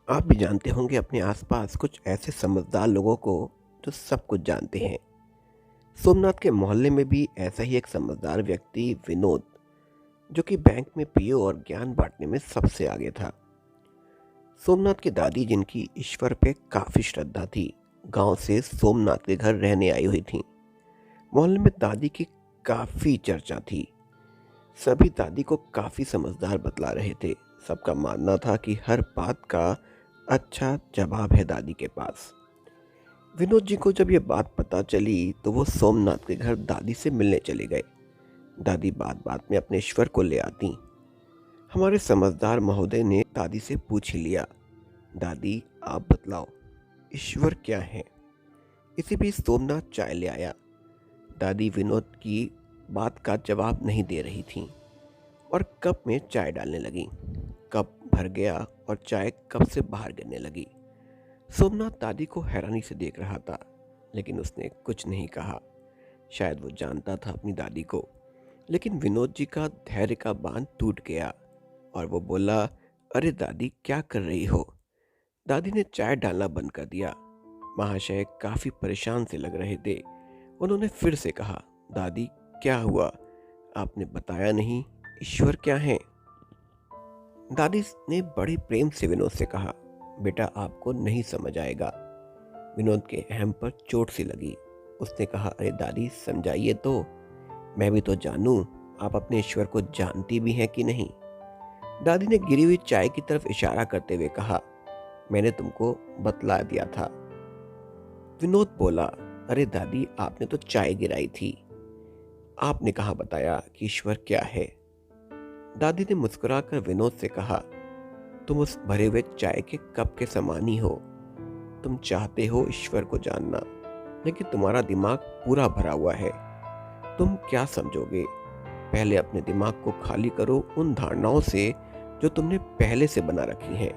आप भी जानते होंगे अपने आसपास कुछ ऐसे समझदार लोगों को जो सब कुछ जानते हैं। सोमनाथ के मोहल्ले में भी ऐसा ही एक समझदार व्यक्ति विनोद, जो कि बैंक में पीओ और ज्ञान बांटने में सबसे आगे था। सोमनाथ की दादी, जिनकी ईश्वर पे काफी श्रद्धा थी, गांव से सोमनाथ के घर रहने आई हुई थी। मोहल्ले में दादी की काफी चर्चा थी। सभी दादी को काफी समझदार बतला रहे थे। सबका मानना था कि हर बात का अच्छा जवाब है दादी के पास। विनोद जी को जब ये बात पता चली तो वो सोमनाथ के घर दादी से मिलने चले गए। दादी बात बात में अपने ईश्वर को ले आती। हमारे समझदार महोदय ने दादी से पूछ ही लिया, दादी आप बतलाओ, ईश्वर क्या है? इसी बीच सोमनाथ चाय ले आया। दादी विनोद की बात का जवाब नहीं दे रही थी और कप में चाय डालने लगी। कप भर गया और चाय कप से बाहर गिरने लगी। सोमनाथ दादी को हैरानी से देख रहा था, लेकिन उसने कुछ नहीं कहा। शायद वो जानता था अपनी दादी को। लेकिन विनोद जी का धैर्य का बांध टूट गया और वो बोला, अरे दादी क्या कर रही हो? दादी ने चाय डालना बंद कर दिया। महाशय काफी परेशान से लग रहे थे। उन्होंने फिर से कहा, दादी क्या हुआ? आपने बताया नहीं, ईश्वर क्या है? दादी ने बड़े प्रेम से विनोद से कहा, बेटा आपको नहीं समझ आएगा। विनोद के अहम पर चोट सी लगी। उसने कहा, अरे दादी समझाइए तो, मैं भी तो जानूं, आप अपने ईश्वर को जानती भी हैं कि नहीं? दादी ने गिरी हुई चाय की तरफ इशारा करते हुए कहा, मैंने तुमको बतला दिया था। विनोद बोला, अरे दादी आपने तो चाय गिराई थी, आपने कहाँ बताया कि ईश्वर क्या है? दादी ने मुस्कुराकर विनोद से कहा, तुम उस भरे हुए चाय के कप के समान ही हो। तुम चाहते हो ईश्वर को जानना, लेकिन तुम्हारा दिमाग पूरा भरा हुआ है। तुम क्या समझोगे? पहले अपने दिमाग को खाली करो उन धारणाओं से जो तुमने पहले से बना रखी हैं।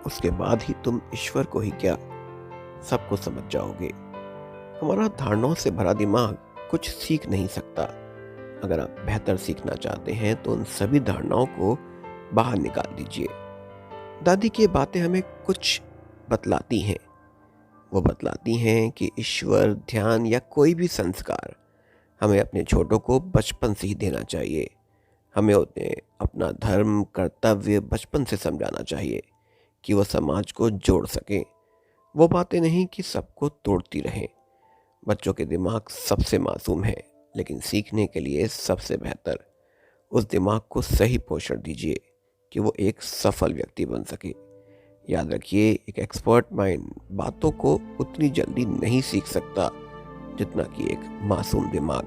उसके बाद ही तुम ईश्वर को ही क्या, सबको समझ जाओगे। हमारा धारणाओं से भरा दिमाग कुछ सीख नहीं सकता। अगर आप बेहतर सीखना चाहते हैं तो उन सभी धारणाओं को बाहर निकाल दीजिए। दादी की बातें हमें कुछ बतलाती हैं। वो बतलाती हैं कि ईश्वर, ध्यान या कोई भी संस्कार हमें अपने छोटों को बचपन से ही देना चाहिए। हमें उन्हें अपना धर्म, कर्तव्य बचपन से समझाना चाहिए कि वो समाज को जोड़ सकें। वो बातें नहीं कि सबको तोड़ती रहें। बच्चों के दिमाग सबसे मासूम है, लेकिन सीखने के लिए सबसे बेहतर। उस दिमाग को सही पोषण दीजिए कि वो एक सफल व्यक्ति बन सके। याद रखिए, एक एक्सपर्ट माइंड बातों को उतनी जल्दी नहीं सीख सकता जितना कि एक मासूम दिमाग।